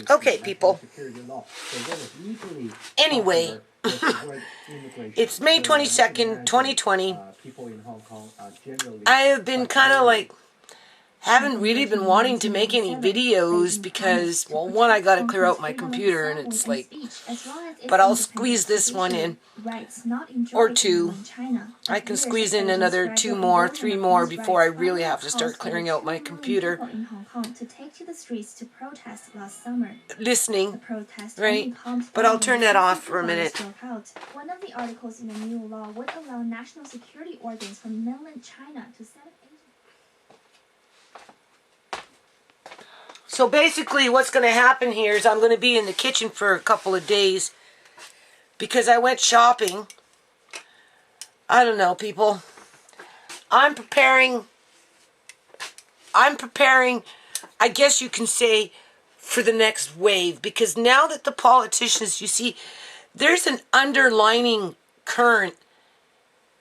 Okay, people. Anyway, it's May 22nd, 2020. I have been kind of like, haven't really been wanting to make any videos because, well, one, I got to clear out my computer and it's like, but I'll squeeze this one in, or two. I can squeeze in another 2 more, 3 more before I really have to start clearing out my computer. Listening, right? But I'll turn that off for a minute. One of the articles in the new law would allow national security organs from mainland China to set up. So basically what's going to happen here is I'm going to be in the kitchen for a couple of days because I went shopping. I don't know, people. I'm preparing, I guess you can say, for the next wave. Because now that the politicians, you see, there's an underlining current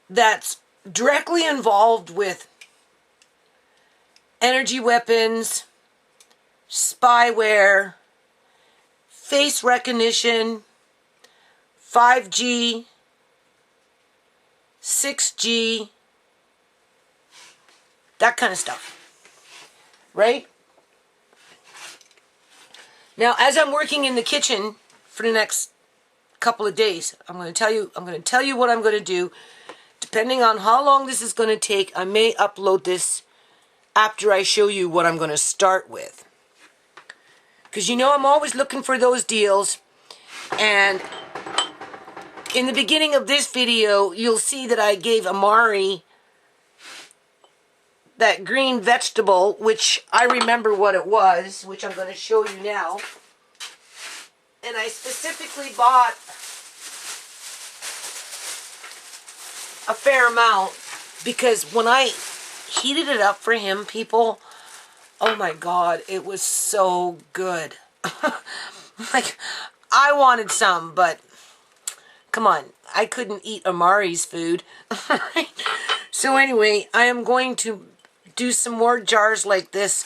that's directly involved with energy weapons, spyware, face recognition, 5G, 6G, that kind of stuff, right? Now, as I'm working in the kitchen for the next couple of days, I'm going to tell you what I'm going to do. Depending on how long this is going to take, I may upload this after I show you what I'm going to start with. Because you know I'm always looking for those deals. And in the beginning of this video, you'll see that I gave Amari that green vegetable, which I remember what it was, which I'm going to show you now. And I specifically bought a fair amount because when I heated it up for him, people, oh my God, it was so good. Like, I wanted some, but come on, I couldn't eat Amari's food. So anyway, I am going to do some more jars like this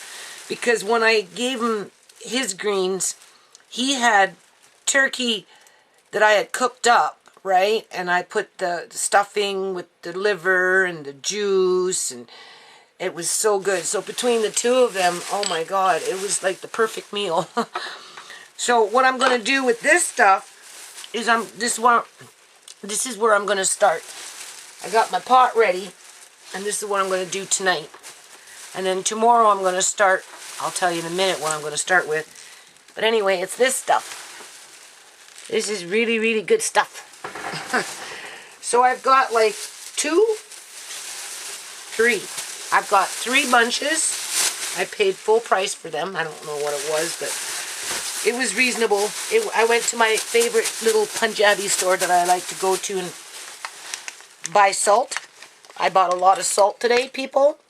because when I gave him his greens, he had turkey that I had cooked up, right? And I put the stuffing with the liver and the juice, and it was so good. So between the two of them, oh my God, it was like the perfect meal. So what I'm going to do with this stuff is this is where I'm going to start. I got my pot ready, and this is what I'm going to do tonight. And then tomorrow I'm going to start, I'll tell you in a minute what I'm going to start with. But anyway, it's this stuff. This is really, really good stuff. So I've got like 3. I've got 3 bunches. I paid full price for them. I don't know what it was, but it was reasonable. I went to my favorite little Punjabi store that I like to go to and buy salt. I bought a lot of salt today, people.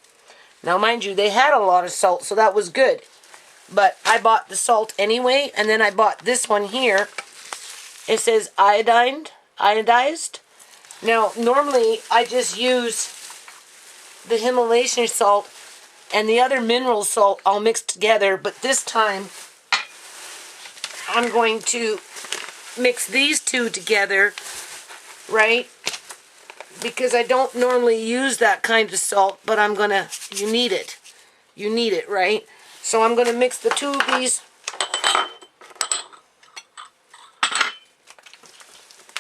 Now, mind you, they had a lot of salt, so that was good. But I bought the salt anyway, and then I bought this one here. It says iodized. Now, normally, I just use the Himalayan salt and the other mineral salt all mixed together, but this time, I'm going to mix these two together, right? Because I don't normally use that kind of salt, but you need it. You need it, right? So I'm going to mix the 2 of these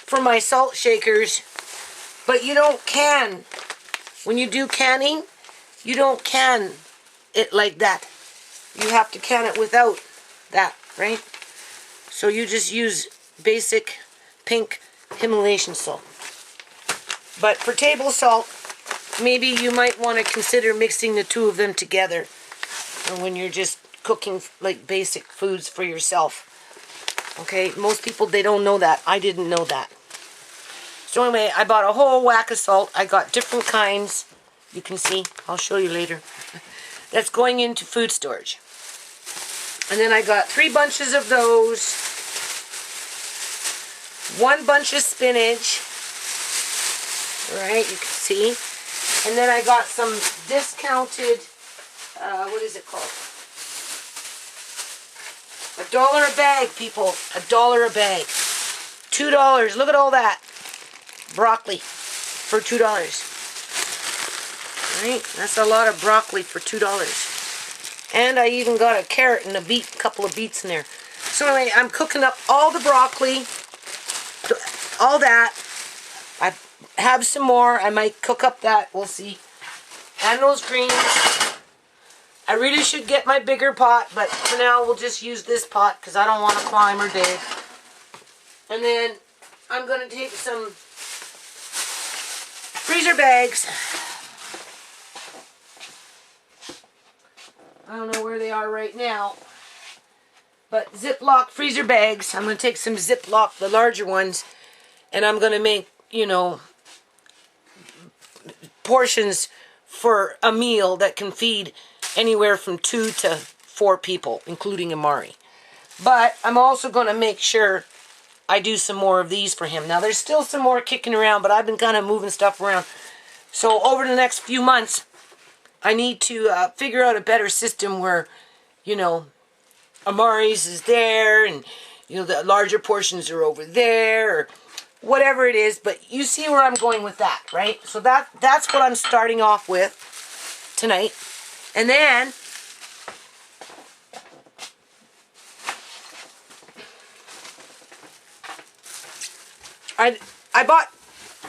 for my salt shakers. But you don't can. When you do canning, you don't can it like that. You have to can it without that, right? So you just use basic pink Himalayan salt. But for table salt, maybe you might want to consider mixing the 2 of them together when you're just cooking like basic foods for yourself. Okay, most people, they don't know that. I didn't know that. So anyway, I bought a whole whack of salt. I got different kinds. You can see. I'll show you later. That's going into food storage. And then I got 3 bunches of those. 1 bunch of spinach. Right, you can see. And then I got some discounted, what is it called? $1 a bag, people. $1 a bag. $2. Look at all that. Broccoli for $2. Right? That's a lot of broccoli for $2. And I even got a carrot and a couple of beets in there. So anyway, I'm cooking up all the broccoli, all that. I have some more. I might cook up that. We'll see. And those greens. I really should get my bigger pot, but for now we'll just use this pot because I don't want to climb or dig. And then I'm going to take some freezer bags. I don't know where they are right now. But Ziploc freezer bags. I'm going to take some Ziploc, the larger ones, and I'm going to make, you know, portions for a meal that can feed anywhere from 2 to 4 people, including Amari. But I'm also going to make sure I do some more of these for him. Now, there's still some more kicking around, but I've been kind of moving stuff around. So over the next few months, I need to figure out a better system where, you know, Amari's is there, and, you know, the larger portions are over there, or whatever it is. But you see where I'm going with that, right? So that's what I'm starting off with tonight. And then I bought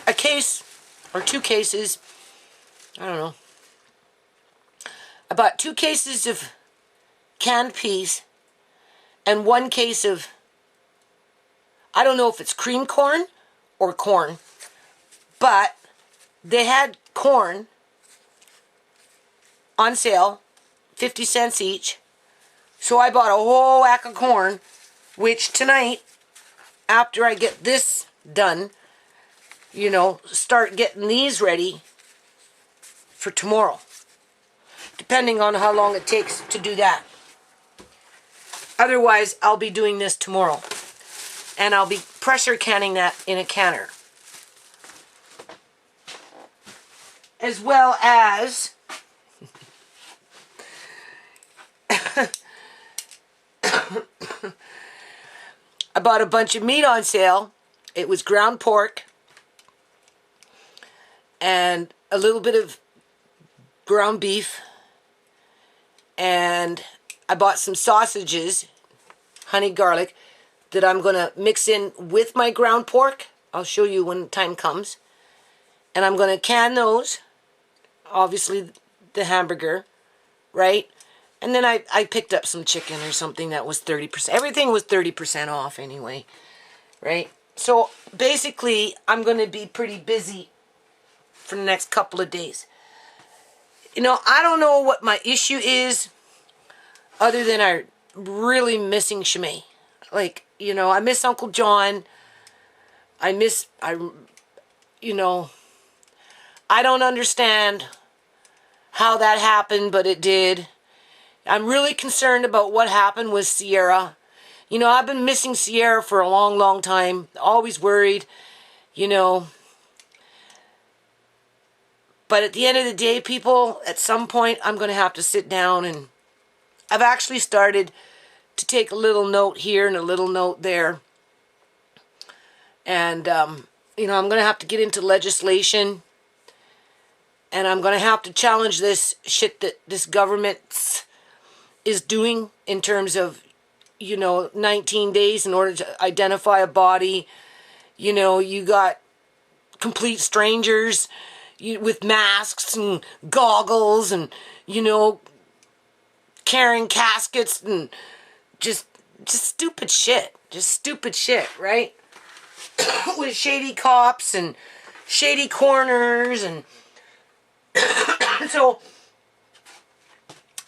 a case or 2 cases. I don't know. I bought 2 cases of canned peas and 1 case of, I don't know if it's cream corn or corn, but they had corn on sale, 50 cents each. So I bought a whole whack of corn, which tonight, after I get this done, you know, start getting these ready for tomorrow, depending on how long it takes to do that. Otherwise, I'll be doing this tomorrow, and I'll be pressure canning that in a canner, as well as I bought a bunch of meat on sale. It was ground pork and a little bit of ground beef, and I bought some sausages, honey garlic, that I'm going to mix in with my ground pork. I'll show you when the time comes. And I'm going to can those, obviously the hamburger, right? And then I picked up some chicken or something that was 30%. Everything was 30% off anyway, right? So basically, I'm going to be pretty busy for the next couple of days. You know, I don't know what my issue is, other than I'm really missing ShaMay. Like, you know, I miss Uncle John. You know, I don't understand how that happened, but it did. I'm really concerned about what happened with Ciera. You know, I've been missing Ciera for a long, long time. Always worried, you know. But at the end of the day, people, at some point, I'm going to have to sit down, and I've actually started to take a little note here and a little note there. And, you know, I'm going to have to get into legislation. And I'm going to have to challenge this shit that this government is doing in terms of, you know, 19 days in order to identify a body. You know, you got complete strangers with masks and goggles and, you know, carrying caskets and just stupid shit. Just stupid shit, right? With shady cops and shady corners. And so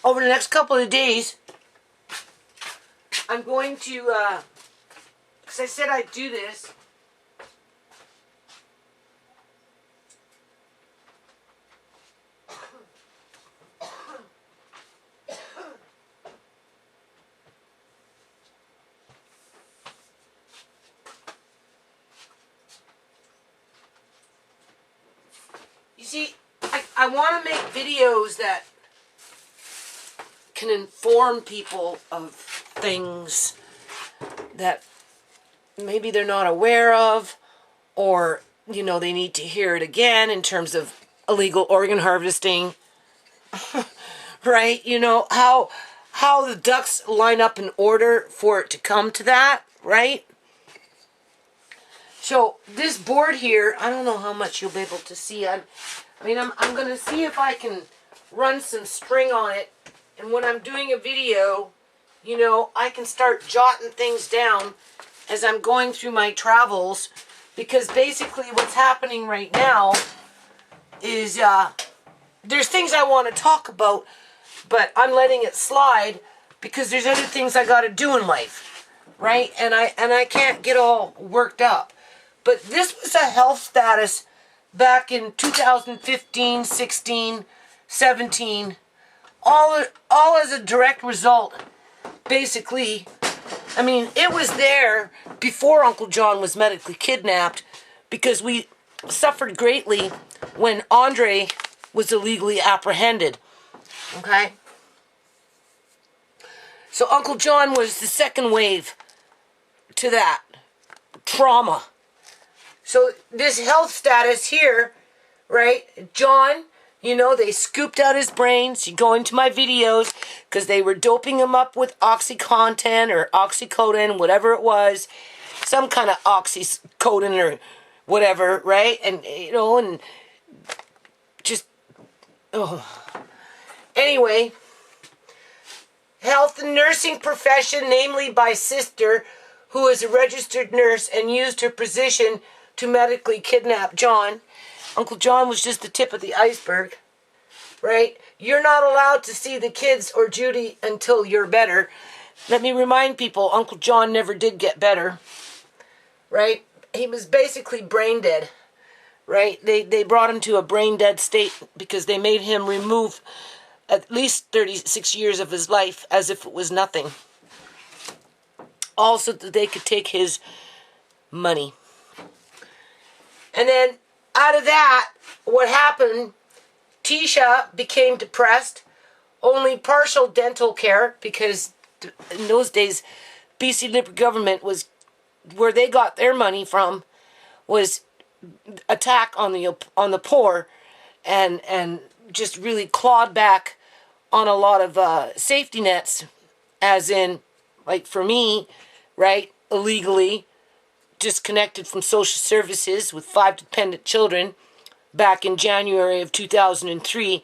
over the next couple of days, I'm going to, because I said I'd do this. You see, I want to make videos that can inform people of things that maybe they're not aware of, or, you know, they need to hear it again in terms of illegal organ harvesting. Right? You know, how the ducks line up in order for it to come to that, right? So this board here, I don't know how much you'll be able to see. I'm going to see if I can run some string on it. And when I'm doing a video, you know, I can start jotting things down as I'm going through my travels. Because basically what's happening right now is there's things I want to talk about, but I'm letting it slide because there's other things I got to do in life, right? And I can't get all worked up. But this was a health status back in 2015, 16, 17, all as a direct result. Basically, I mean, it was there before Uncle John was medically kidnapped, because we suffered greatly when Andre was illegally apprehended. Okay? So Uncle John was the second wave to that trauma. So this health status here, right? John, you know, they scooped out his brains. You go into my videos because they were doping him up with OxyContin or oxycodone, whatever it was. Some kind of oxycodone or whatever, right? And, you know, and just, oh. Anyway, health and nursing profession, namely by sister, who is a registered nurse and used her position to medically kidnap John. Uncle John was just the tip of the iceberg, right? You're not allowed to see the kids or Judy until you're better. Let me remind people, Uncle John never did get better, right? He was basically brain dead, right? They brought him to a brain dead state because they made him remove at least 36 years of his life as if it was nothing. Also, that they could take his money. And then out of that, what happened, Tisha became depressed, only partial dental care, because in those days, BC Liberal government was, where they got their money from, was attack on the poor, and just really clawed back on a lot of safety nets, as in, like for me, right, illegally disconnected from social services with 5 dependent children back in January of 2003.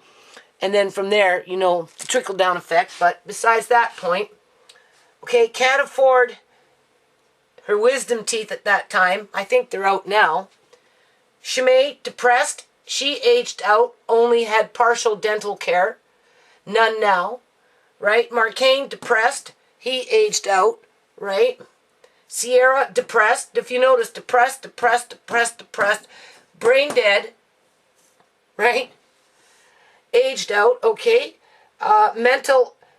And then from there, you know, the trickle-down effect. But besides that point, okay, can't afford her wisdom teeth at that time. I think they're out now. ShaMay, depressed. She aged out, only had partial dental care. None now, right? Marcaine, depressed. He aged out, right? Ciera, depressed. If you notice, depressed. Brain dead, right? Aged out, okay.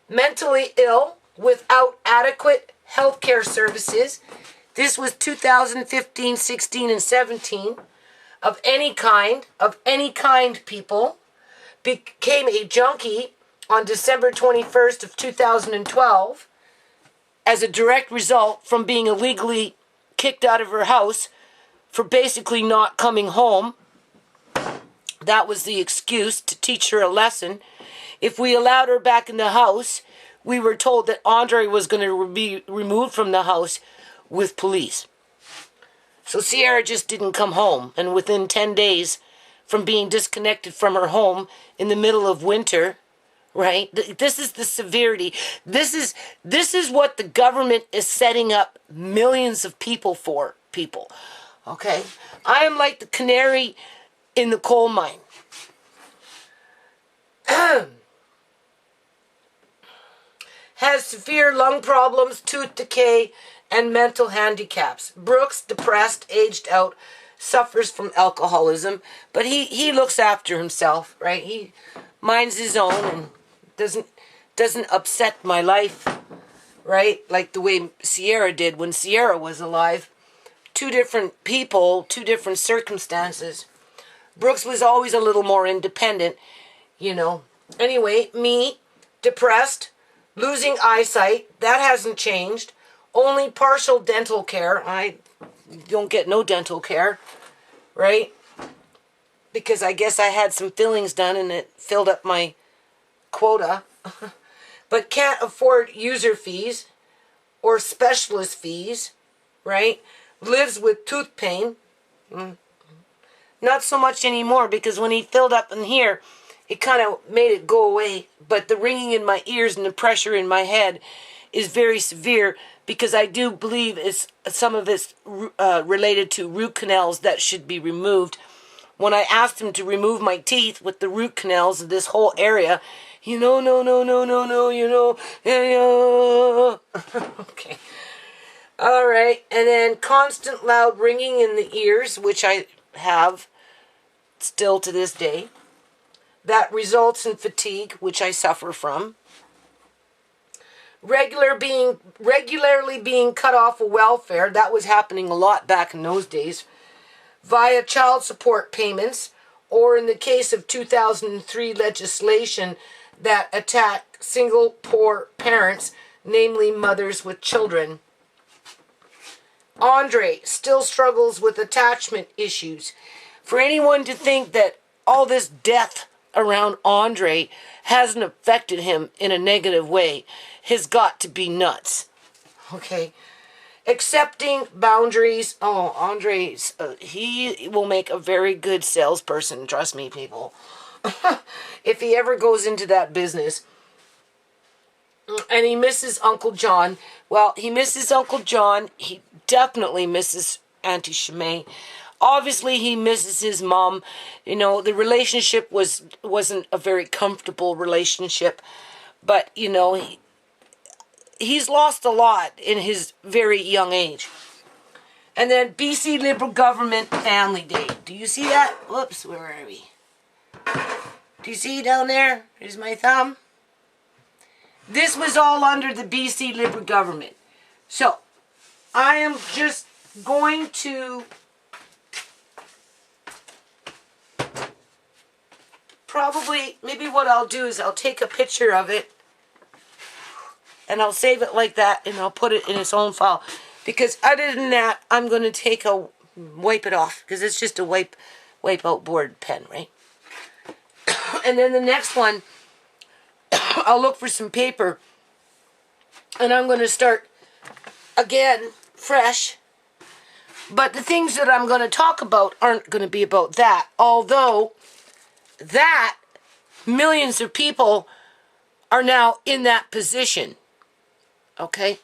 Mentally ill without adequate healthcare services. This was 2015, 16, and 17. Of any kind, people. Became a junkie on December 21st of 2012 as a direct result from being illegally kicked out of her house for basically not coming home. That was the excuse, to teach her a lesson. If we allowed her back in the house, we were told that Andre was going to be removed from the house with police. So Ciera just didn't come home, and within 10 days from being disconnected from her home in the middle of winter, right? This is the severity. This is what the government is setting up millions of people for, people. Okay? I am like the canary in the coal mine. Has severe lung problems, tooth decay, and mental handicaps. Brooks, depressed, aged out, suffers from alcoholism, but he looks after himself, right? He minds his own and doesn't upset my life, right? Like the way Ciera did when Ciera was alive. 2 different people, 2 different circumstances. Brooks was always a little more independent, you know. Anyway, me, depressed, Losing eyesight, that hasn't changed. Only partial dental care. I don't get no dental care, right? Because I guess I had some fillings done and it filled up my quota. But can't afford user fees or specialist fees, right? Lives with tooth pain. Not so much anymore, because when he filled up in here, it kind of made it go away. But the ringing in my ears and the pressure in my head is very severe, because I do believe some of it's related to root canals that should be removed. When I asked him to remove my teeth with the root canals of this whole area, no, okay. All right, and then constant loud ringing in the ears, which I have still to this day. That results in fatigue, which I suffer from. Regularly being cut off of welfare. That was happening a lot back in those days. Via child support payments, or in the case of 2003 legislation that attack single poor parents, namely mothers with children. Andre still struggles with attachment issues. For anyone to think that all this death around Andre hasn't affected him in a negative way has got to be nuts. Okay. Accepting boundaries. Oh, Andre's, he will make a very good salesperson. Trust me, people. If he ever goes into that business. And he misses Uncle John. Well, he misses Uncle John. He definitely misses Auntie ShaMay. Obviously, he misses his mom. You know, the relationship wasn't a very comfortable relationship. But, you know, he's lost a lot in his very young age. And then BC Liberal Government Family Day. Do you see that? Whoops, where are we? Do you see down there? Here's my thumb. This was all under the BC Liberal government. So, I am just going to maybe what I'll do is I'll take a picture of it and I'll save it like that and I'll put it in its own file. Because other than that, I'm going to wipe it off, because it's just a wipe out board pen, right? And then the next one, I'll look for some paper and I'm going to start again fresh. But the things that I'm going to talk about aren't going to be about that. Although that millions of people are now in that position. Okay?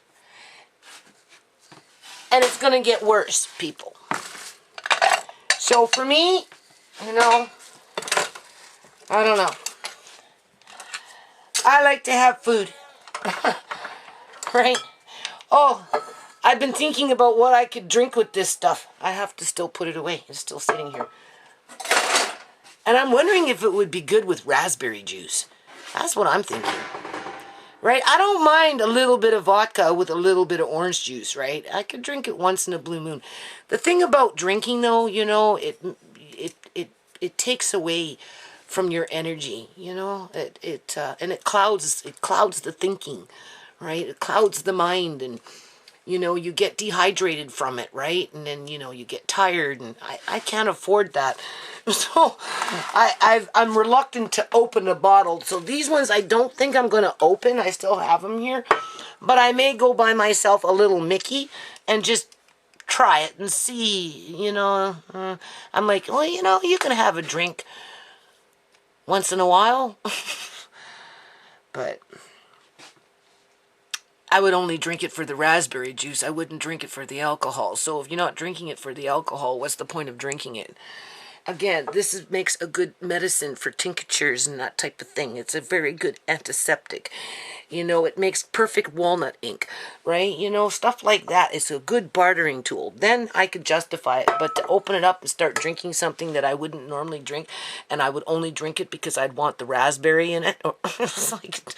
And it's going to get worse, people. So for me, you know, I don't know. I like to have food. Right? Oh, I've been thinking about what I could drink with this stuff. I have to still put it away. It's still sitting here. And I'm wondering if it would be good with raspberry juice. That's what I'm thinking. Right? I don't mind a little bit of vodka with a little bit of orange juice, right? I could drink it once in a blue moon. The thing about drinking, though, you know, it takes away from your energy, you know. And it clouds the thinking, right? It clouds the mind, and you know, you get dehydrated from it, right? And then, you know, you get tired, and I can't afford that. So I'm reluctant to open a bottle. So these ones I don't think I'm going to open. I still have them here. But I may go buy myself a little Mickey and just try it and see, you know. I'm like, well, you know, you can have a drink once in a while. But I would only drink it for the raspberry juice. I wouldn't drink it for the alcohol. So if you're not drinking it for the alcohol, what's the point of drinking it? Again, this makes a good medicine for tinctures and that type of thing. It's a very good antiseptic. You know, it makes perfect walnut ink, right? You know, stuff like that. It's a good bartering tool. Then I could justify it. But to open it up and start drinking something that I wouldn't normally drink, and I would only drink it because I'd want the raspberry in it, it's like,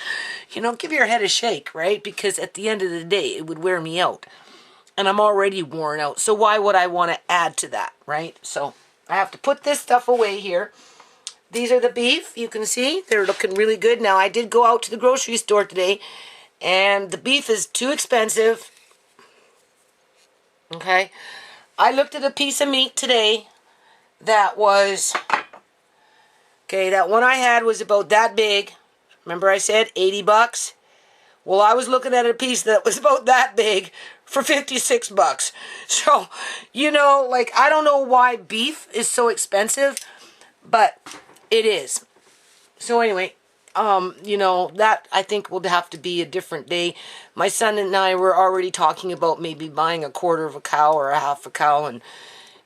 you know, give your head a shake, right? Because at the end of the day, it would wear me out. And I'm already worn out. So why would I want to add to that, right? So I have to put this stuff away here. These are the beef. You can see they're looking really good. Now, I did go out to the grocery store today And the beef is too expensive. Okay. I looked at a piece of meat today that was, okay, that one I had was about that big. Remember I said 80 bucks? Well, I was looking at a piece that was about that big for 56 bucks. So, you know, like, I don't know why beef is so expensive, but it is. So anyway, you know, that I think will have to be a different day. My son and I were already talking about maybe buying a quarter of a cow or a half a cow, and,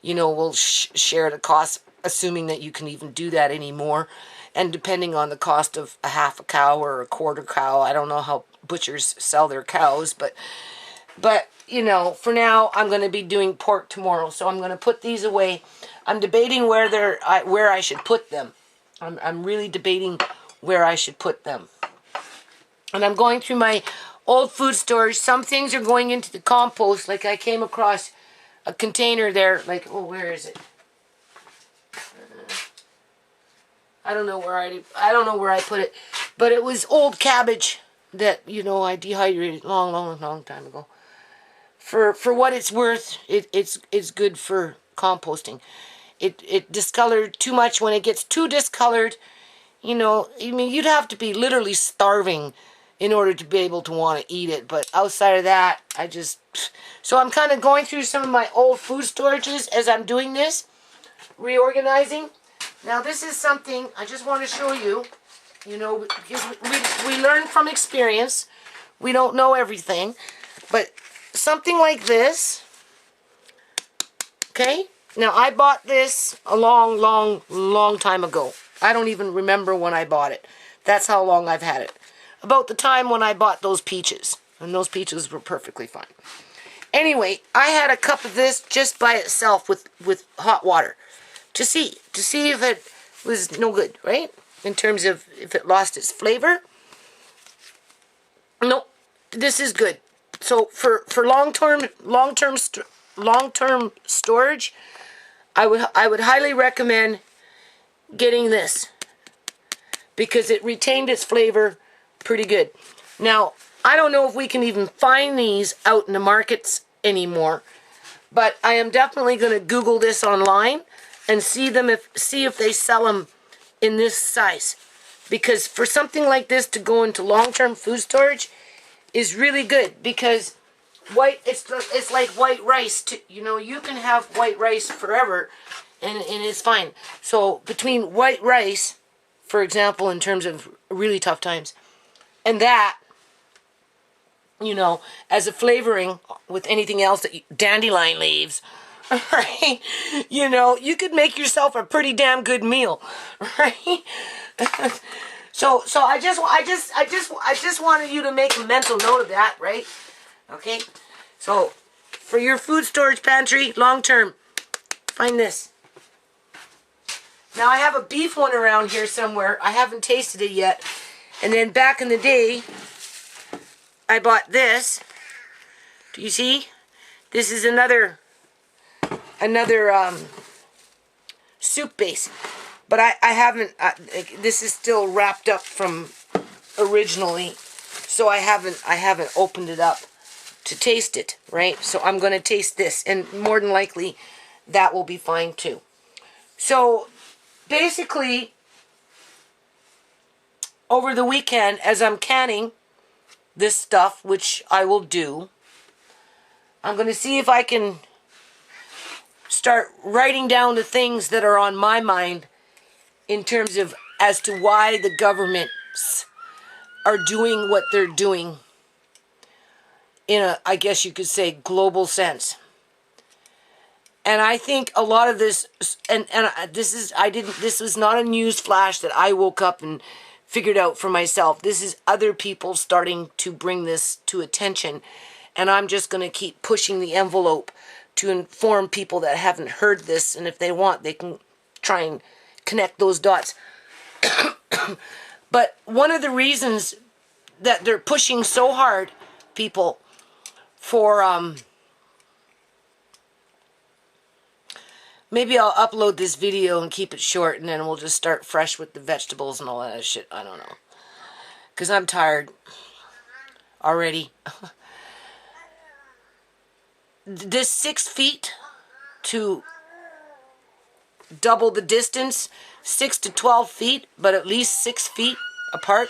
you know, we'll share the cost, assuming that you can even do that anymore. And depending on the cost of a half a cow or a quarter cow, I don't know how butchers sell their cows, but you know, for now I'm going to be doing pork tomorrow, so I'm going to put these away. I'm debating where I should put them. I'm really debating where I should put them. And I'm going through my old food storage. Some things are going into the compost. Like I came across a container there. Like, oh, where is it? I don't know where I put it, but it was old cabbage that, you know, I dehydrated long time ago. For what it's worth, it's good for composting. It discolored too much. When it gets too discolored, you know, I mean, you'd have to be literally starving in order to be able to want to eat it. But outside of that, so I'm kind of going through some of my old food storages as I'm doing this, reorganizing. Now, this is something I just want to show you, you know, because we learn from experience. We don't know everything, but something like this, okay? Now, I bought this a long time ago. I don't even remember when I bought it. That's how long I've had it. About the time when I bought those peaches, and those peaches were perfectly fine. Anyway, I had a cup of this just by itself with hot water. To see if it was no good, right? In terms of if it lost its flavor. No, this is good. So for long-term storage, I would highly recommend getting this because it retained its flavor pretty good. Now, I don't know if we can even find these out in the markets anymore, but I am definitely going to Google this online and see if they sell them in this size. Because for something like this to go into long-term food storage is really good, because it's like white rice too. You know, you can have white rice forever and it's fine. So between white rice, for example, in terms of really tough times, and that, you know, as a flavoring with anything else dandelion leaves, right? You know, you could make yourself a pretty damn good meal, right? So I just wanted you to make a mental note of that, right? Okay. So for your food storage pantry, long term, find this. Now I have a beef one around here somewhere. I haven't tasted it yet. And then back in the day, I bought this. Do you see? This is another soup base, but I haven't. This is still wrapped up from originally, so I haven't opened it up to taste it. Right, so I'm going to taste this, and more than likely, that will be fine too. So basically, over the weekend, as I'm canning this stuff, which I will do, I'm going to see if I can start writing down the things that are on my mind in terms of as to why the governments are doing what they're doing in a, I guess you could say, global sense. And I think a lot of this, and this was not a news flash that I woke up and figured out for myself. This is other people starting to bring this to attention, and I'm just going to keep pushing the envelope to inform people that haven't heard this, and if they want, they can try and connect those dots. But one of the reasons that they're pushing so hard, people, for maybe I'll upload this video and keep it short, and then we'll just start fresh with the vegetables and all that shit. I don't know, because I'm tired. already. This 6 feet to double the distance, 6 to 12 feet, but at least 6 feet apart,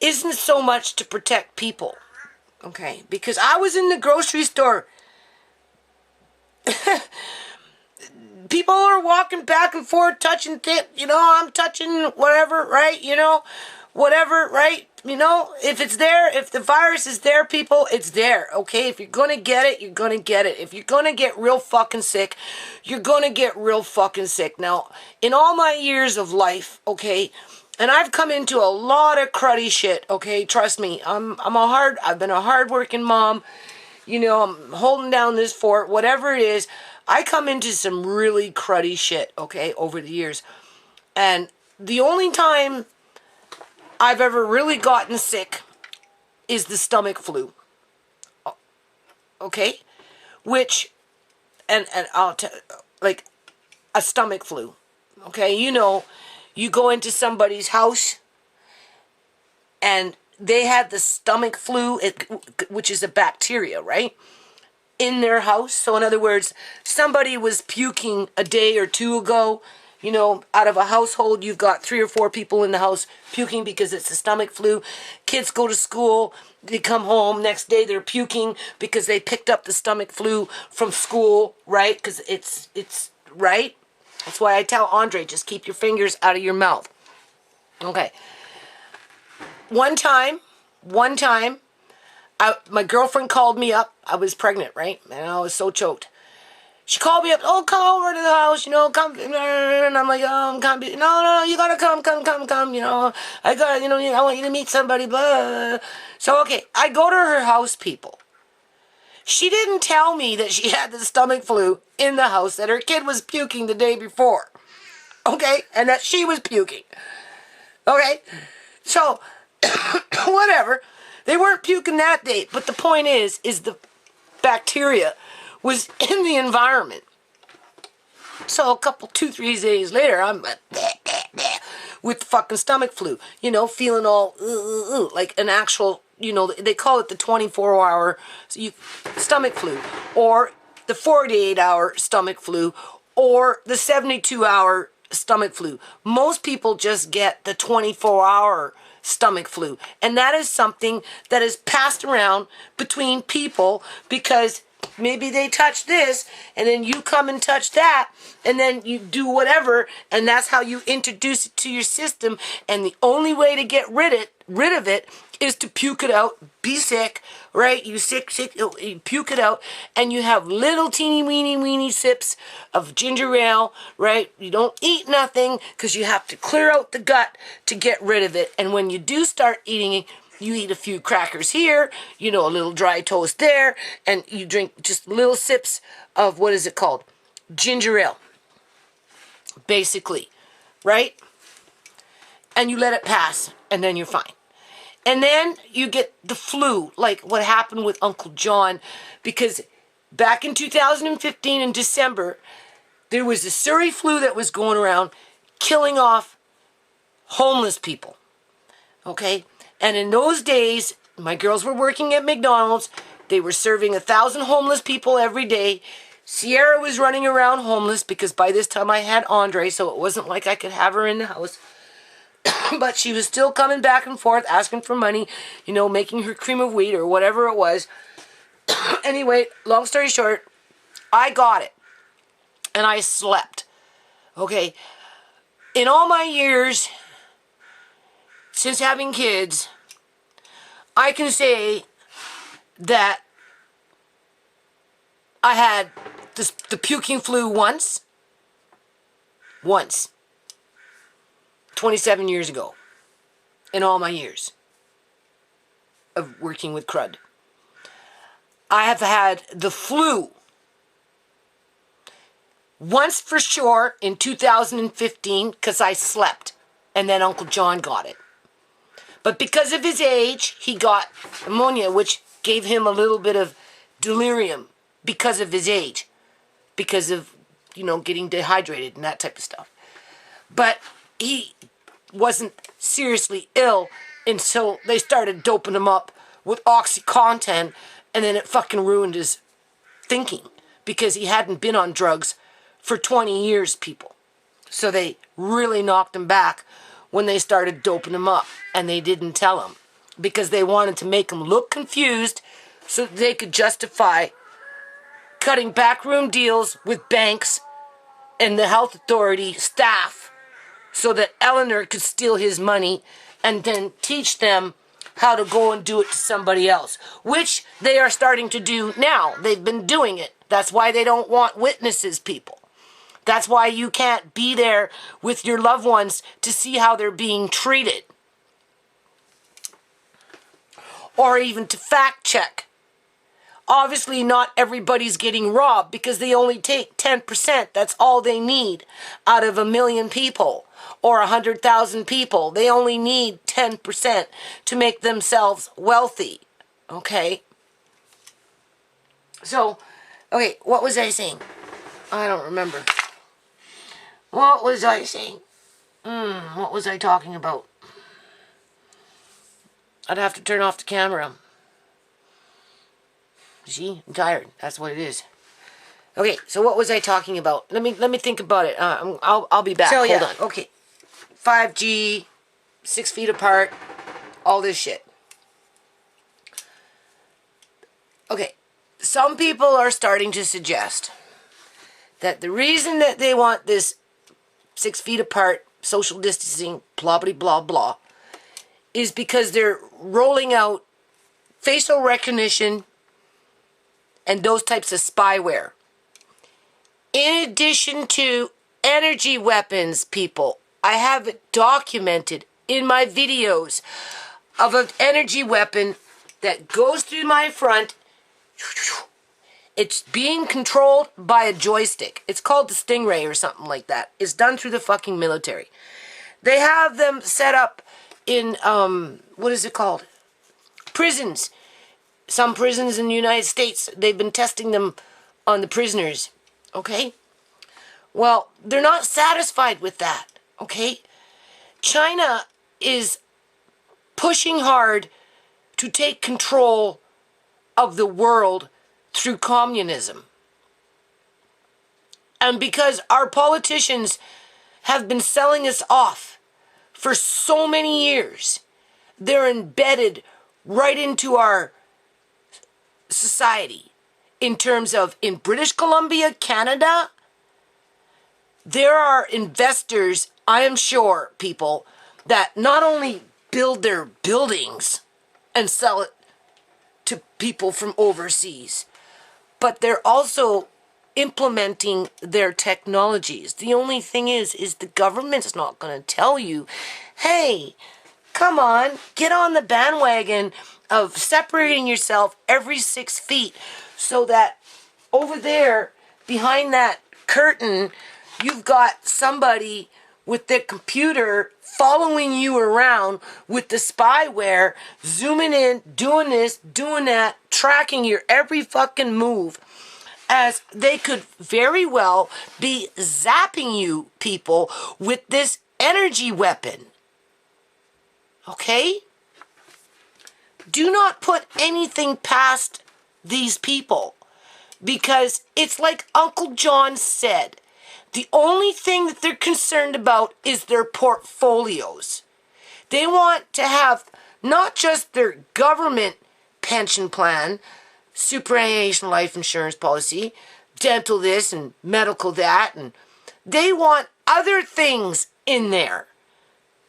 isn't so much to protect people. Okay, because I was in the grocery store. People are walking back and forth, touching tip. I'm touching whatever, right? Whatever, right? If it's there, if the virus is there, people, it's there, okay? If you're going to get it, you're going to get it. If you're going to get real fucking sick, you're going to get real fucking sick. Now, in all my years of life, okay, and I've come into a lot of cruddy shit, okay? Trust me, I've been a hardworking mom. I'm holding down this fort, whatever it is. I come into some really cruddy shit, okay, over the years. And the only time I've ever really gotten sick is the stomach flu. Okay? Which, and I'll tell, like, a stomach flu. Okay? You go into somebody's house and they had the stomach flu, which is a bacteria, right? In their house. So in other words, somebody was puking a day or two ago. Out of a household, you've got 3 or 4 people in the house puking because it's the stomach flu. Kids go to school, they come home, next day they're puking because they picked up the stomach flu from school, right? Because it's right? That's why I tell Andre, just keep your fingers out of your mouth. Okay. One time, my girlfriend called me up. I was pregnant, right? And I was so choked. She called me up, come over to the house, come. And I'm like, can't be. No, you gotta come. I got, I want you to meet somebody, blah. So, okay, I go to her house, people. She didn't tell me that she had the stomach flu in the house, that her kid was puking the day before. Okay? And that she was puking. Okay? So, whatever. They weren't puking that day. But the point is the bacteria was in the environment. So 2-3 days later, I'm with the fucking stomach flu, feeling all like an actual, they call it the 24-hour stomach flu, or the 48-hour stomach flu, or the 72-hour stomach flu. Most people just get the 24-hour stomach flu, and that is something that is passed around between people because maybe they touch this, and then you come and touch that, and then you do whatever, and that's how you introduce it to your system. And the only way to get rid of it is to puke it out, be sick, right? You sick, you puke it out, and you have little teeny weeny sips of ginger ale, right? You don't eat nothing because you have to clear out the gut to get rid of it. And when you do start eating it, you eat a few crackers here, a little dry toast there, and you drink just little sips of, what is it called? Ginger ale. Basically, right? And you let it pass, and then you're fine. And then you get the flu, like what happened with Uncle John, because back in 2015 in December, there was a Surrey flu that was going around killing off homeless people. Okay? And in those days, my girls were working at McDonald's. They were serving 1,000 homeless people every day. Ciera was running around homeless because by this time I had Andre, so it wasn't like I could have her in the house. But she was still coming back and forth, asking for money, making her cream of wheat or whatever it was. Anyway, long story short, I got it. And I slept. Okay? In all my years since having kids, I can say that I had the puking flu once, 27 years ago, in all my years of working with crud. I have had the flu once for sure in 2015 because I slept, and then Uncle John got it. But because of his age, he got pneumonia, which gave him a little bit of delirium because of his age. Because of, getting dehydrated and that type of stuff. But he wasn't seriously ill And so they started doping him up with OxyContin, and then it fucking ruined his thinking because he hadn't been on drugs for 20 years, people. So they really knocked him back when they started doping him up, and they didn't tell him because they wanted to make him look confused so that they could justify cutting backroom deals with banks and the health authority staff so that Eleanor could steal his money and then teach them how to go and do it to somebody else, which they are starting to do now. They've been doing it. That's why they don't want witnesses, people. That's why you can't be there with your loved ones to see how they're being treated. Or even to fact check. Obviously, not everybody's getting robbed because they only take 10%. That's all they need out of 1 million people or 100,000 people. They only need 10% to make themselves wealthy. Okay? So, okay, what was I saying? I don't remember. What was I saying? What was I talking about? I'd have to turn off the camera. See, I'm tired. That's what it is. Okay, so what was I talking about? Let me think about it. I'll be back. So, hold on. Okay, 5G, 6 feet apart, all this shit. Okay, some people are starting to suggest that the reason that they want this 6 feet apart, social distancing, blah blah blah blah, is because they're rolling out facial recognition and those types of spyware. In addition to energy weapons, people, I have it documented in my videos of an energy weapon that goes through my front. It's being controlled by a joystick. It's called the Stingray or something like that. It's done through the fucking military. They have them set up in, what is it called? Prisons. Some prisons in the United States, they've been testing them on the prisoners. Okay? Well, they're not satisfied with that. Okay? China is pushing hard to take control of the world through communism. And because our politicians have been selling us off for so many years, they're embedded right into our society. In terms of, in British Columbia, Canada, there are investors, I am sure, people, that not only build their buildings and sell it to people from overseas, but they're also implementing their technologies. The only thing is the government's not going to tell you, hey, come on, get on the bandwagon of separating yourself every 6 feet so that over there, behind that curtain, you've got somebody with their computer following you around with the spyware, zooming in, doing this, doing that, tracking your every fucking move, as they could very well be zapping you, people, with this energy weapon. Okay? Do not put anything past these people, because it's like Uncle John said, the only thing that they're concerned about is their portfolios. They want to have not just their government pension plan, superannuation life insurance policy, dental this and medical that, and they want other things in there,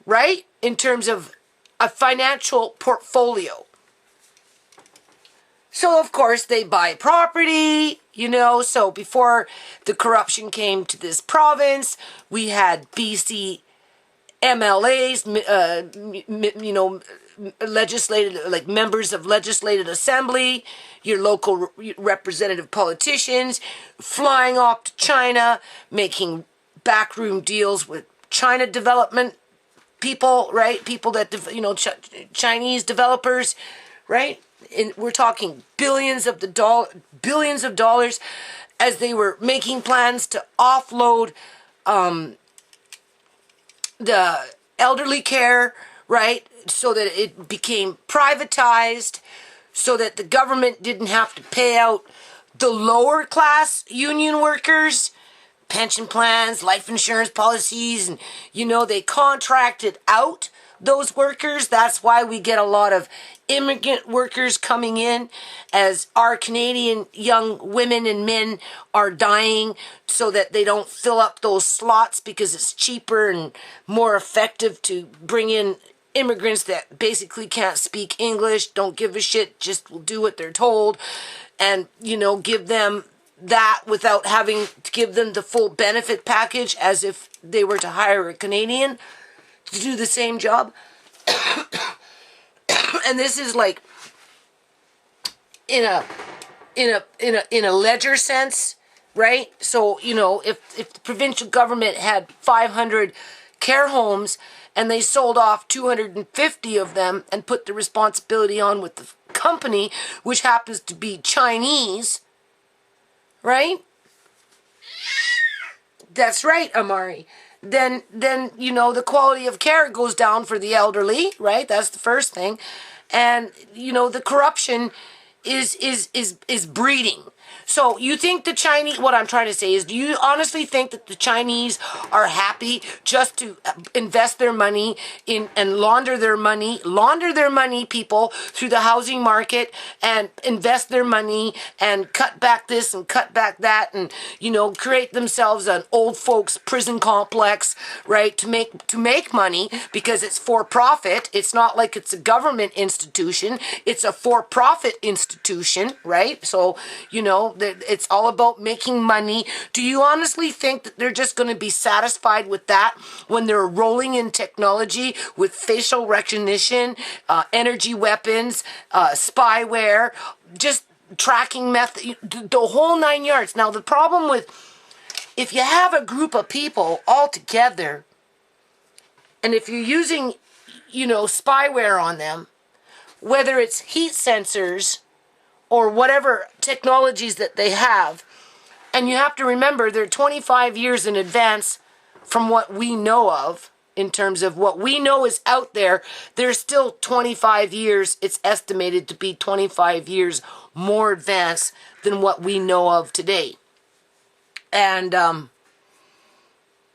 right? In terms of a financial portfolio. So, of course, they buy property, so before the corruption came to this province, we had BC MLAs, legislated, like members of legislative assembly, your local representative politicians, flying off to China, making backroom deals with China development people, right? People that, Chinese developers, right? And we're talking billions of dollars as they were making plans to offload the elderly care, right? So that it became privatized, so that the government didn't have to pay out the lower class union workers pension plans, life insurance policies, and they contracted out those workers. That's why we get a lot of immigrant workers coming in, as our Canadian young women and men are dying, so that they don't fill up those slots, because it's cheaper and more effective to bring in immigrants that basically can't speak English, don't give a shit, just will do what they're told, and give them that without having to give them the full benefit package, as if they were to hire a Canadian to do the same job. And this is like in a ledger sense, right? So if the provincial government had 500 care homes and they sold off 250 of them and put the responsibility on with the company, which happens to be Chinese, right? That's right, Amari. Then the quality of care goes down for the elderly, right? That's the first thing. And the corruption is breeding. So you think the Chinese, what I'm trying to say is, do you honestly think that the Chinese are happy just to invest their money in and launder their money, people, through the housing market, and invest their money and cut back this and cut back that, and create themselves an old folks prison complex, right, to make money, because it's for profit. It's not like it's a government institution, it's a for-profit institution, right? So it's all about making money. Do you honestly think that they're just going to be satisfied with that when they're rolling in technology with facial recognition, energy weapons, spyware, just tracking method, the whole 9 yards? Now, the problem with, if you have a group of people all together, and if you're using, spyware on them, whether it's heat sensors or whatever technologies that they have, and you have to remember they're 25 years in advance from what we know of, in terms of what we know is out there. There's still 25 years, it's estimated to be 25 years more advanced than what we know of today. And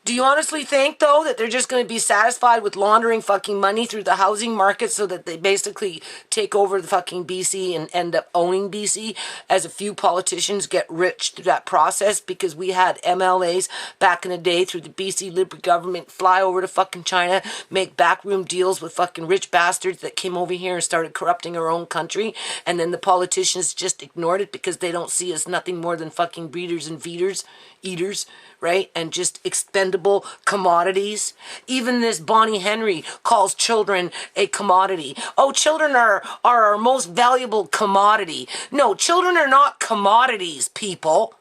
do you honestly think, though, that they're just going to be satisfied with laundering fucking money through the housing market, so that they basically take over the fucking BC and end up owning BC, as a few politicians get rich through that process? Because we had MLAs back in the day through the BC Liberal government fly over to fucking China, make backroom deals with fucking rich bastards that came over here and started corrupting our own country, and then the politicians just ignored it because they don't see us nothing more than fucking breeders and eaters, right? And just expendable commodities. Even this Bonnie Henry calls children a commodity. Oh, children are our most valuable commodity. No, children are not commodities, people.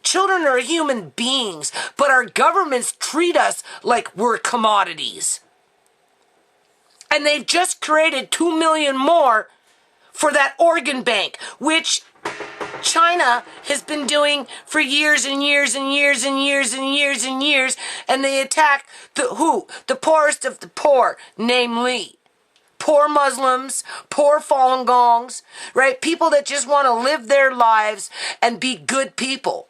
Children are human beings, but our governments treat us like we're commodities. And they've just created 2 million more for that organ bank, which China has been doing for years and years and years and years and years and years, and they attack the poorest of the poor, namely poor Muslims, poor Falun Gongs, right? People that just want to live their lives and be good people.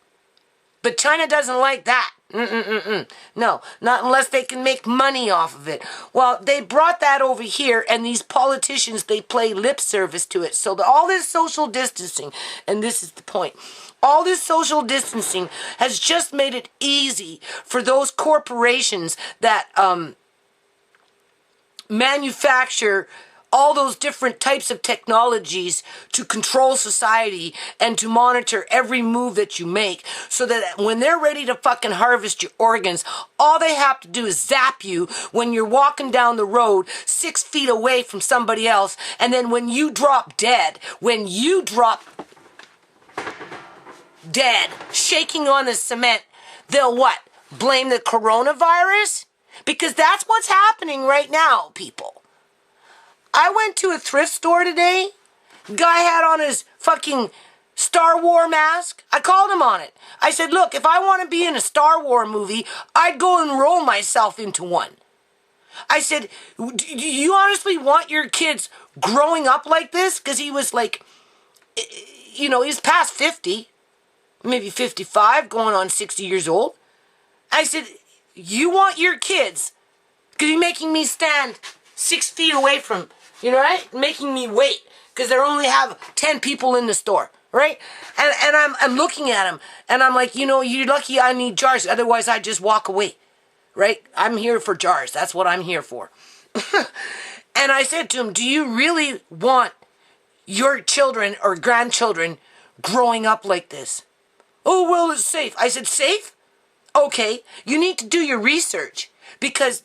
But China doesn't like that. No, not unless they can make money off of it. Well, they brought that over here, and these politicians, they play lip service to it. So all this social distancing, and this is the point, all this social distancing has just made it easy for those corporations that manufacture all those different types of technologies to control society and to monitor every move that you make, so that when they're ready to fucking harvest your organs, all they have to do is zap you when you're walking down the road 6 feet away from somebody else, and then when you drop dead, shaking on the cement, they'll what? Blame the coronavirus? Because that's what's happening right now, people. I went to a thrift store today. Guy had on his fucking Star Wars mask. I called him on it. I said, look, if I want to be in a Star Wars movie, I'd go enroll myself into one. I said, do you honestly want your kids growing up like this? Because he was like, you know, he's past 50, maybe 55, going on 60 years old. I said, you want your kids, because you're making me stand 6 feet away from, you know, right? Making me wait, because they only have 10 people in the store, right? And I'm looking at him, and I'm like, you know, you're lucky I need jars, otherwise I just walk away, right? I'm here for jars. That's what I'm here for. And I said to him, do you really want your children or grandchildren growing up like this? Oh, well, it's safe. I said, safe? Okay, you need to do your research, because,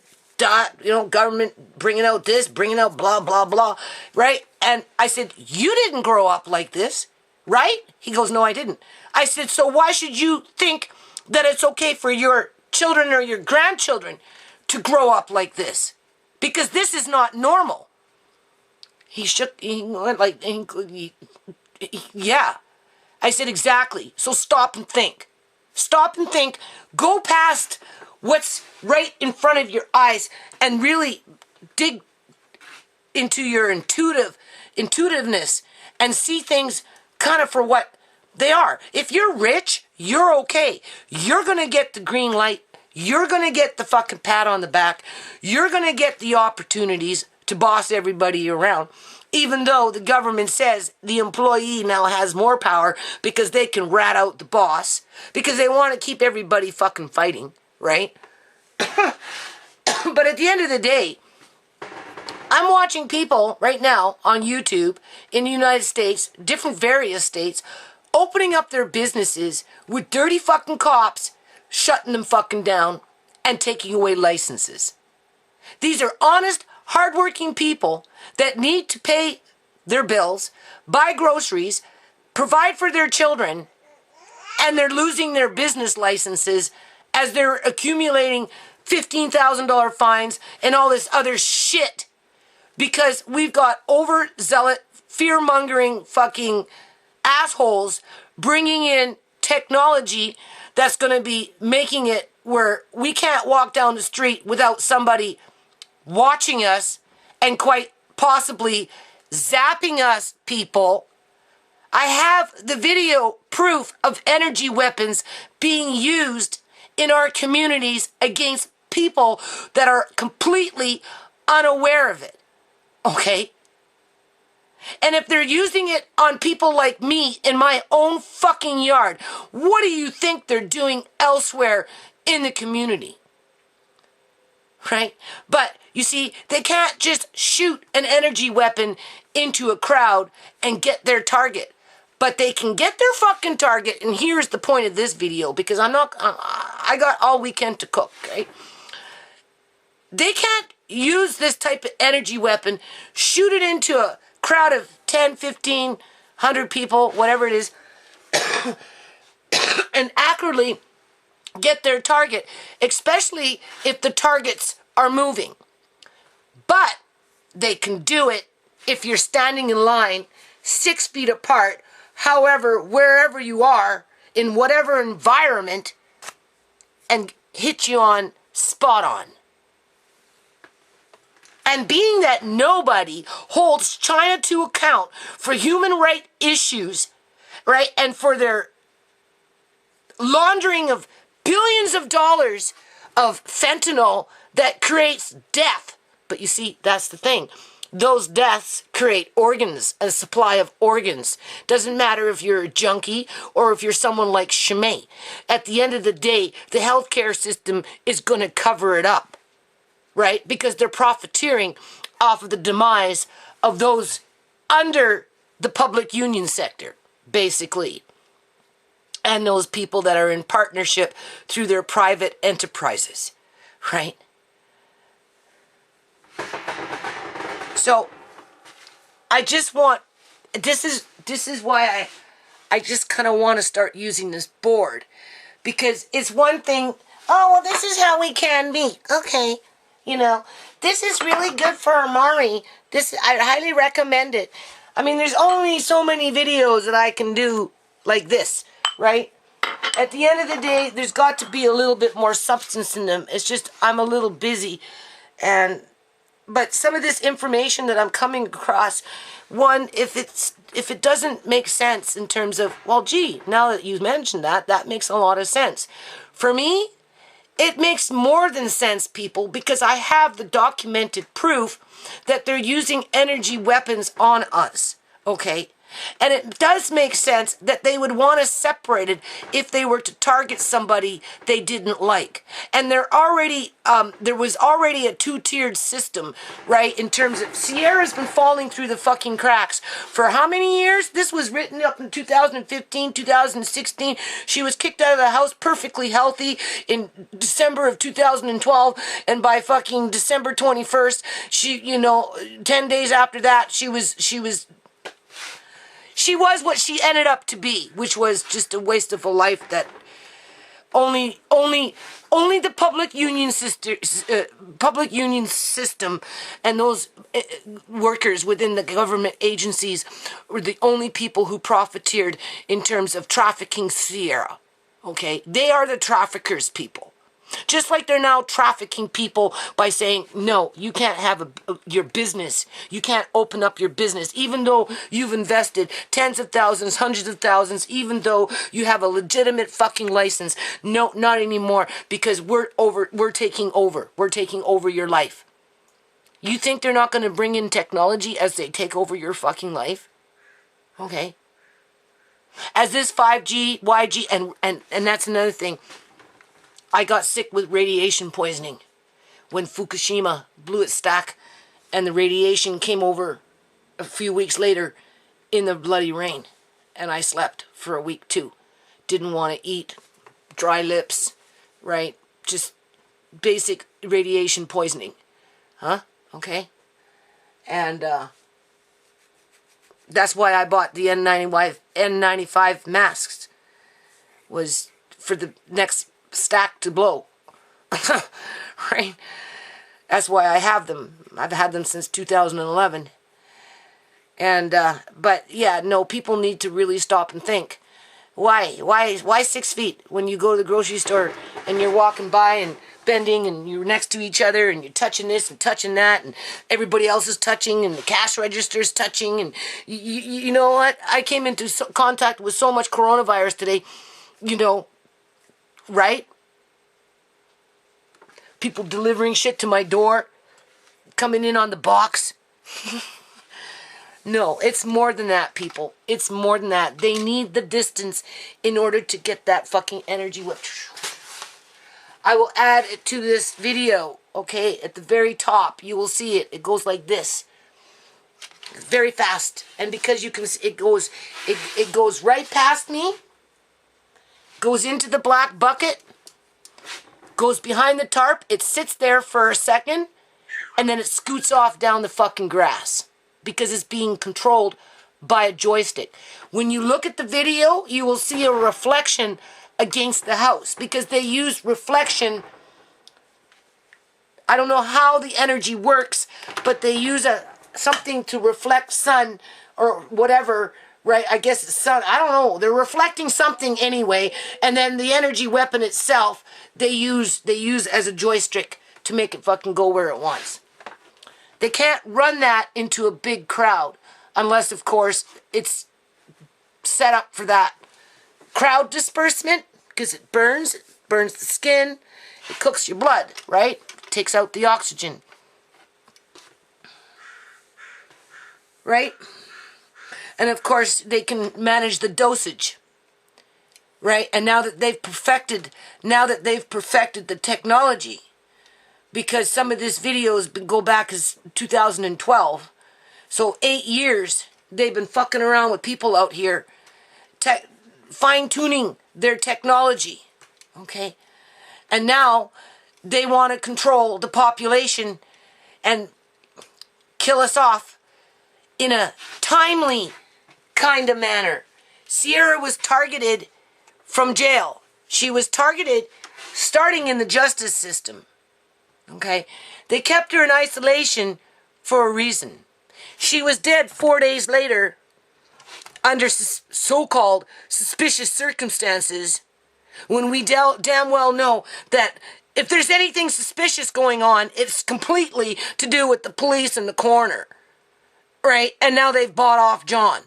you know, government bringing out this, bringing out blah, blah, blah, right? And I said, you didn't grow up like this, right? He goes, no, I didn't. I said, so why should you think that it's okay for your children or your grandchildren to grow up like this? Because this is not normal. He went like, yeah. I said, exactly. So stop and think. Stop and think. Go past what's right in front of your eyes and really dig into your intuitiveness and see things kind of for what they are. If you're rich, you're okay. You're going to get the green light. You're going to get the fucking pat on the back. You're going to get the opportunities to boss everybody around. Even though the government says the employee now has more power because they can rat out the boss, because they want to keep everybody fucking fighting, right? But at the end of the day, I'm watching people right now on YouTube in the United States, different various states, opening up their businesses with dirty fucking cops, shutting them fucking down and taking away licenses. These are honest, hardworking people that need to pay their bills, buy groceries, provide for their children, and they're losing their business licenses as they're accumulating $15,000 fines and all this other shit, because we've got overzealot, fear-mongering fucking assholes bringing in technology that's going to be making it where we can't walk down the street without somebody watching us and quite possibly zapping us, people. I have the video proof of energy weapons being used in our communities against people that are completely unaware of it. Okay? And if they're using it on people like me in my own fucking yard, what do you think they're doing elsewhere in the community? Right? But you see, they can't just shoot an energy weapon into a crowd and get their target. But they can get their fucking target, and here's the point of this video, because I got all weekend to cook, right? They can't use this type of energy weapon, shoot it into a crowd of 10, 15, 100 people, whatever it is, and accurately get their target, especially if the targets are moving. But they can do it if you're standing in line 6 feet apart, however, wherever you are, in whatever environment, and hit you on spot on. And being that nobody holds China to account for human rights issues, right, and for their laundering of billions of dollars of fentanyl that creates death. But you see, that's the thing. Those deaths create organs, a supply of organs. Doesn't matter if you're a junkie or if you're someone like ShaMay. At the end of the day, the healthcare system is going to cover it up, right? Because they're profiteering off of the demise of those under the public union sector, basically. And those people that are in partnership through their private enterprises, right? So, I just want, this is why I just kind of want to start using this board. Because it's one thing, oh, well, this is how we can be. Okay, you know, this is really good for Amari. I highly recommend it. I mean, there's only so many videos that I can do like this, right? At the end of the day, there's got to be a little bit more substance in them. It's just, I'm a little busy. But some of this information that I'm coming across, one, if it doesn't make sense in terms of, well, gee, now that you mentioned that, that makes a lot of sense. For me, it makes more than sense, people, because I have the documented proof that they're using energy weapons on us, okay? And it does make sense that they would want us separated if they were to target somebody they didn't like. And there was already a two-tiered system, right? In terms of, Ciera's been falling through the fucking cracks for how many years? This was written up in 2015, 2016. She was kicked out of the house perfectly healthy in December of 2012. And by fucking December 21st, 10 days after that, she was what she ended up to be, which was just a waste of a life that only the public union system and those workers within the government agencies were the only people who profiteered in terms of trafficking Ciera. Okay? They are the traffickers, people. Just like they're now trafficking people by saying, no, you can't have your business. You can't open up your business, even though you've invested tens of thousands, hundreds of thousands, even though you have a legitimate fucking license. No, not anymore, because we're taking over. We're taking over your life. You think they're not going to bring in technology as they take over your fucking life? Okay. As this 5G, YG, and that's another thing. I got sick with radiation poisoning when Fukushima blew its stack and the radiation came over a few weeks later in the bloody rain. And I slept for a week too. Didn't want to eat, dry lips, right? Just basic radiation poisoning. Huh? Okay. And that's why I bought the N95 masks. Was for the next stack to blow. Right? That's why I have them. I've had them since 2011. And but yeah, no, people need to really stop and think. Why 6 feet when you go to the grocery store and you're walking by and bending and you're next to each other and you're touching this and touching that and everybody else is touching and the cash register's touching and you know what? I came into contact with so much coronavirus today, right? People delivering shit to my door, coming in on the box. No, it's more than that, people. It's more than that. They need the distance in order to get that fucking energy whip. I will add it to this video, okay? At the very top, you will see it. It goes like this. Very fast. And because you can see, it goes right past me, goes into the black bucket, goes behind the tarp, it sits there for a second, and then it scoots off down the fucking grass because it's being controlled by a joystick. When you look at the video, you will see a reflection against the house because they use reflection. I don't know how the energy works, but they use something to reflect sun or whatever. Right, I guess it's sun. I don't know. They're reflecting something anyway, and then the energy weapon itself they use as a joystick to make it fucking go where it wants. They can't run that into a big crowd unless, of course, it's set up for that crowd disbursement because it burns the skin, it cooks your blood, right? Takes out the oxygen, right? And of course, they can manage the dosage, right? And now that they've perfected the technology, because some of this videos go back as 2012, so 8 years they've been fucking around with people out here, fine-tuning their technology, okay? And now they want to control the population and kill us off in a timely kind of manner. Ciera was targeted from jail. She was targeted starting in the justice system. Okay? They kept her in isolation for a reason. She was dead 4 days later under so-called suspicious circumstances when we damn well know that If there's anything suspicious going on, it's completely to do with the police and the coroner, right? And now they've bought off John,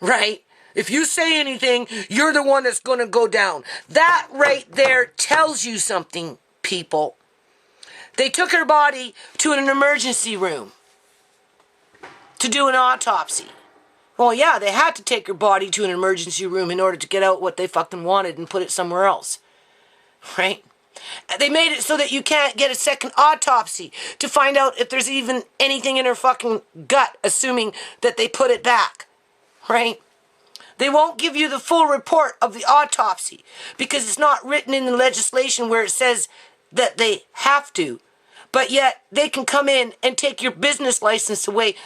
right? If you say anything, you're the one that's going to go down. That right there tells you something, people. They took her body to an emergency room to do an autopsy. Well, yeah, they had to take her body to an emergency room in order to get out what they fucking wanted and put it somewhere else, right? They made it so that you can't get a second autopsy to find out if there's even anything in her fucking gut, assuming that they put it back, right? They won't give you the full report of the autopsy because it's not written in the legislation where it says that they have to. But yet they can come in and take your business license away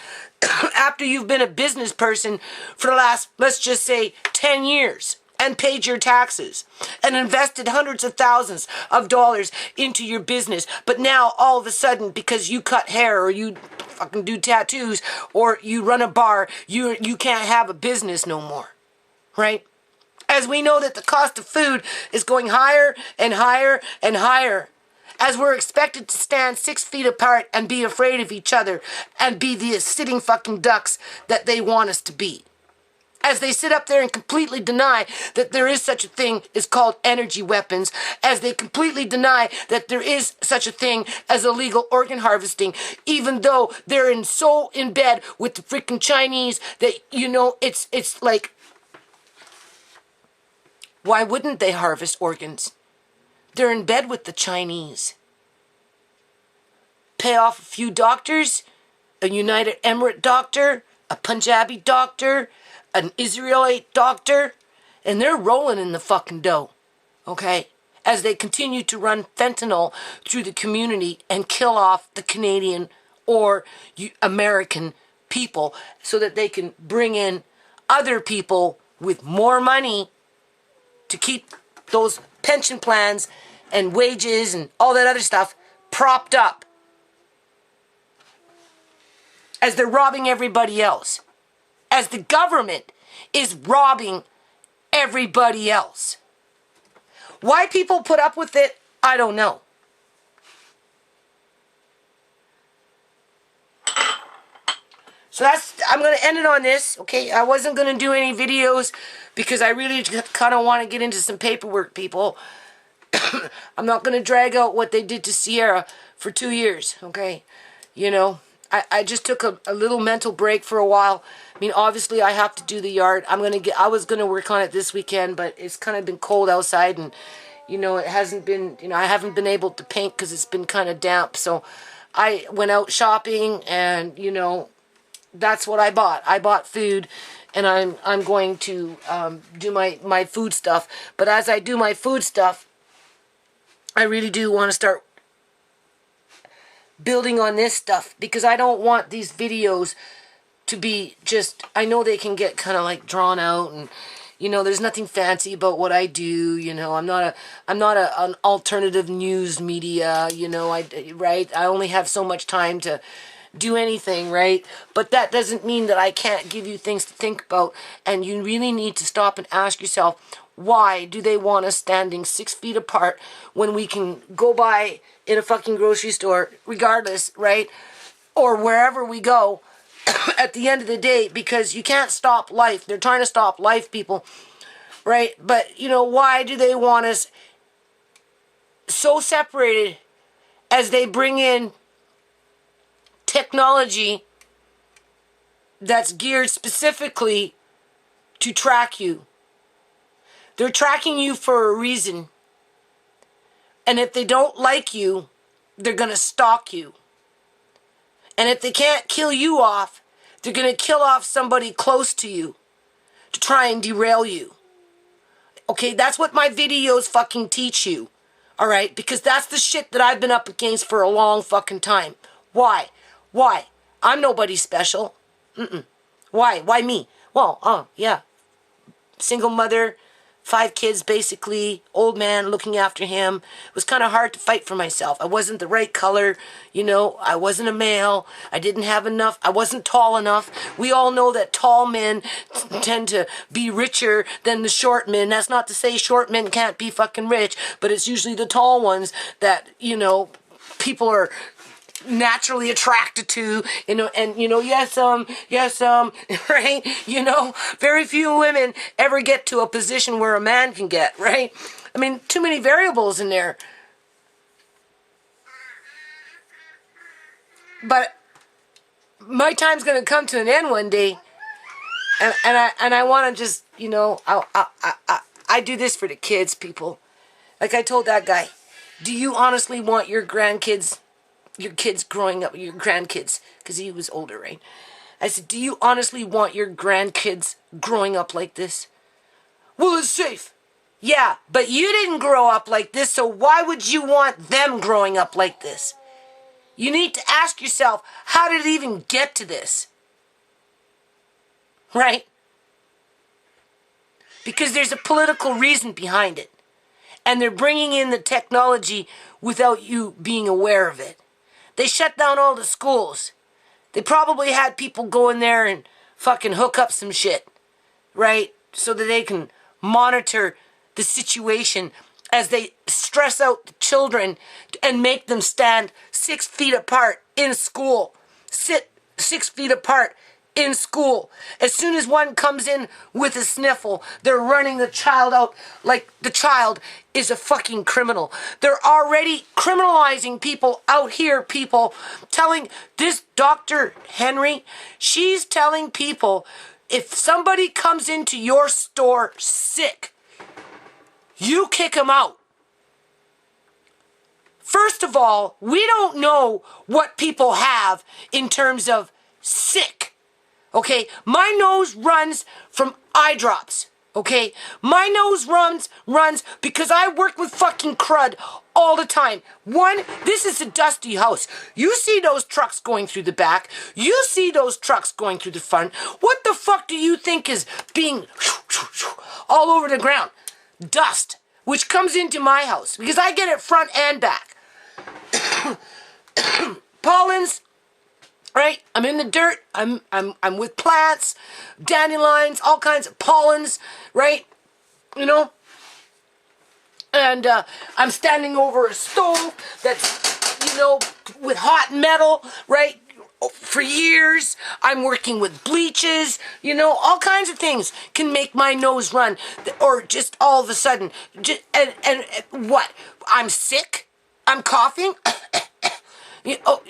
after you've been a business person for the last, let's just say, 10 years. And paid your taxes and invested hundreds of thousands of dollars into your business. But now, all of a sudden, because you cut hair or you fucking do tattoos or you run a bar, you can't have a business no more, right? As we know that the cost of food is going higher and higher and higher, as we're expected to stand 6 feet apart and be afraid of each other and be the sitting fucking ducks that they want us to be. As they sit up there and completely deny that there is such a thing as called energy weapons, as they completely deny that there is such a thing as illegal organ harvesting, even though they're so in bed with the freaking Chinese that, you know, it's like, why wouldn't they harvest organs? They're in bed with the Chinese. Pay off a few doctors, a United Emirate doctor, a Punjabi doctor, an Israelite doctor, and they're rolling in the fucking dough, okay? As they continue to run fentanyl through the community and kill off the Canadian or American people so that they can bring in other people with more money to keep those pension plans and wages and all that other stuff propped up. As they're robbing everybody else. As the government is robbing everybody else. Why people put up with it, I don't know. So I'm going to end it on this, okay? I wasn't going to do any videos because I really kind of want to get into some paperwork, people. I'm not going to drag out what they did to Ciera for 2 years, okay? You know, I just took a little mental break for a while. I mean, obviously, I have to do the yard. I was going to work on it this weekend, but it's kind of been cold outside, and, you know, it hasn't been, you know, I haven't been able to paint because it's been kind of damp. So I went out shopping, and, you know, that's what I bought. I bought food, and I'm going to do my food stuff. But as I do my food stuff, I really do want to start building on this stuff because I don't want these videos to be just, I know they can get kind of like drawn out, and, you know, there's nothing fancy about what I do. You know, I'm not an alternative news media, you know, right? I only have so much time to do anything, right? But that doesn't mean that I can't give you things to think about, and you really need to stop and ask yourself, why do they want us standing 6 feet apart when we can go by in a fucking grocery store, regardless, right? Or wherever we go, at the end of the day, because you can't stop life. They're trying to stop life, people, right? But, you know, why do they want us so separated as they bring in technology that's geared specifically to track you? They're tracking you for a reason. And if they don't like you, they're going to stalk you. And if they can't kill you off, they're going to kill off somebody close to you to try and derail you. Okay, that's what my videos fucking teach you. All right? Because that's the shit that I've been up against for a long fucking time. Why? Why? I'm nobody special. Why? Why me? Well, yeah. Single mother, 5 kids, basically, old man looking after him. It was kind of hard to fight for myself. I wasn't the right color, I wasn't a male. I didn't have enough. I wasn't tall enough. We all know that tall men tend to be richer than the short men. That's not to say short men can't be fucking rich, but it's usually the tall ones that, people are naturally attracted to, yes, right? Very few women ever get to a position where a man can get, right? I mean, too many variables in there. But my time's going to come to an end one day, and I want to just, I do this for the kids, people. Like I told that guy, do you honestly want your kids growing up, your grandkids, because he was older, right? I said, do you honestly want your grandkids growing up like this? Well, it's safe. Yeah, but you didn't grow up like this, so why would you want them growing up like this? You need to ask yourself, how did it even get to this? Right? Because there's a political reason behind it. And they're bringing in the technology without you being aware of it. They shut down all the schools. They probably had people go in there and fucking hook up some shit, right? So that they can monitor the situation as they stress out the children and make them stand 6 feet apart in school. Sit 6 feet apart in school. As soon as one comes in with a sniffle, they're running the child out like the child is a fucking criminal. They're already criminalizing people out here, people. Telling this Dr. Henry, she's telling people, if somebody comes into your store sick, you kick them out. First of all, we don't know what people have in terms of sick. Okay, my nose runs from eye drops. Okay, my nose runs because I work with fucking crud all the time. One, this is a dusty house. You see those trucks going through the back. You see those trucks going through the front. What the fuck do you think is being all over the ground? Dust, which comes into my house because I get it front and back. Pollens. Right? I'm in the dirt. I'm with plants, dandelions, all kinds of pollens, right? And I'm standing over a stove that's, with hot metal, right? For years. I'm working with bleaches, all kinds of things can make my nose run, or just all of a sudden, and what? I'm sick. I'm coughing. Get out.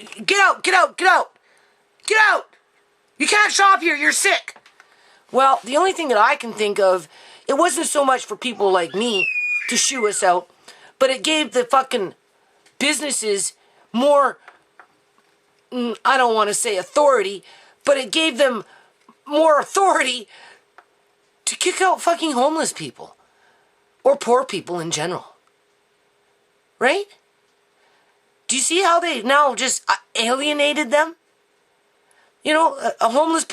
Get out! You can't shop here, you're sick! Well, the only thing that I can think of, it wasn't so much for people like me to shoo us out, but it gave the fucking businesses more, I don't want to say authority, but it gave them more authority to kick out fucking homeless people. Or poor people in general. Right? Do you see how they now just alienated them? A homeless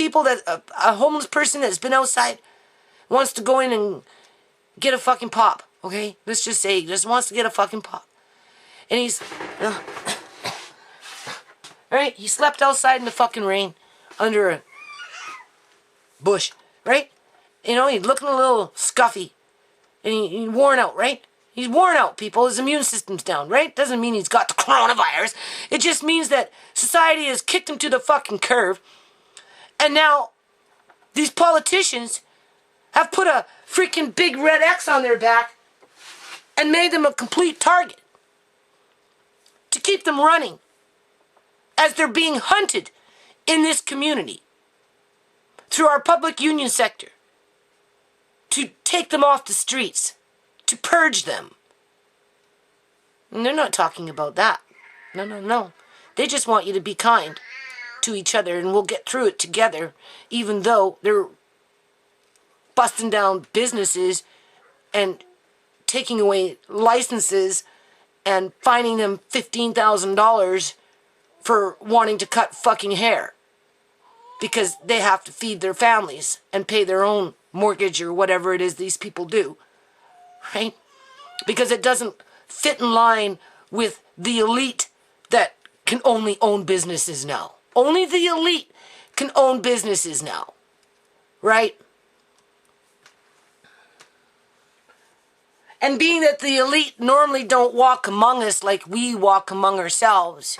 person that's been outside wants to go in and get a fucking pop, okay? Let's just say he just wants to get a fucking pop. And he's, right? He slept outside in the fucking rain under a bush, right? He's looking a little scuffy. And he's worn out, right? He's worn out, people. His immune system's down, right? Doesn't mean he's got the coronavirus. It just means that society has kicked him to the fucking curve. And now, these politicians have put a freaking big red X on their back and made them a complete target to keep them running as they're being hunted in this community through our public union sector to take them off the streets, to purge them. And they're not talking about that. No. They just want you to be kind to each other and we'll get through it together, even though they're busting down businesses and taking away licenses and fining them $15,000 for wanting to cut fucking hair because they have to feed their families and pay their own mortgage or whatever it is these people do. right? Because it doesn't fit in line with the elite that can only own businesses now. Only the elite can own businesses now, right? And being that the elite normally don't walk among us like we walk among ourselves,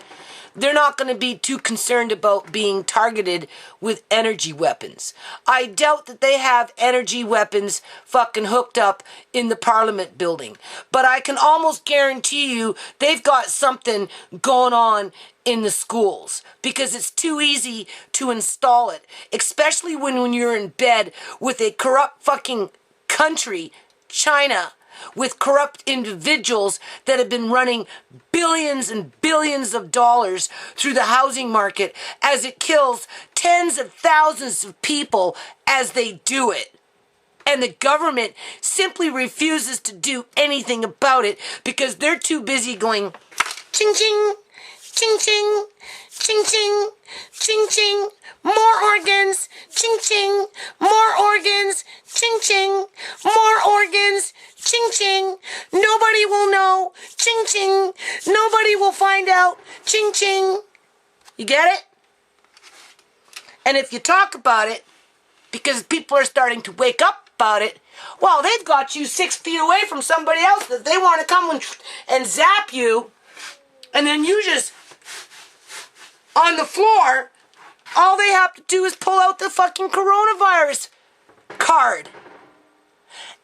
they're not going to be too concerned about being targeted with energy weapons. I doubt that they have energy weapons fucking hooked up in the Parliament building. But I can almost guarantee you they've got something going on in the schools because it's too easy to install it, especially when you're in bed with a corrupt fucking country, China, with corrupt individuals that have been running billions and billions of dollars through the housing market as it kills tens of thousands of people as they do it. And the government simply refuses to do anything about it because they're too busy going, ching ching, ching ching, ching ching, ching ching, more organs, ching ching, more organs, ching ching, more organs, ching ching, nobody will know, ching ching, nobody will find out, ching ching. You get it? And if you talk about it, because people are starting to wake up about it, well, they've got you 6 feet away from somebody else that they want to come and zap you, and then you just, on the floor, all they have to do is pull out the fucking coronavirus card.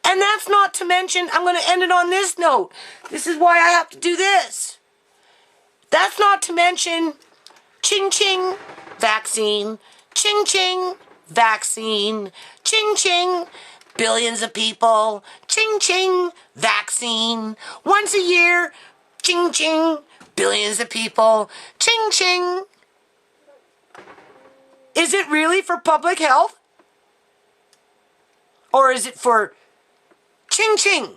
And that's not to mention, I'm going to end it on this note. This is why I have to do this. That's not to mention, ching ching, vaccine, ching ching, vaccine, ching ching, billions of people, ching ching, vaccine, once a year, ching ching, billions of people, ching ching. Is it really for public health? Or is it for ching ching?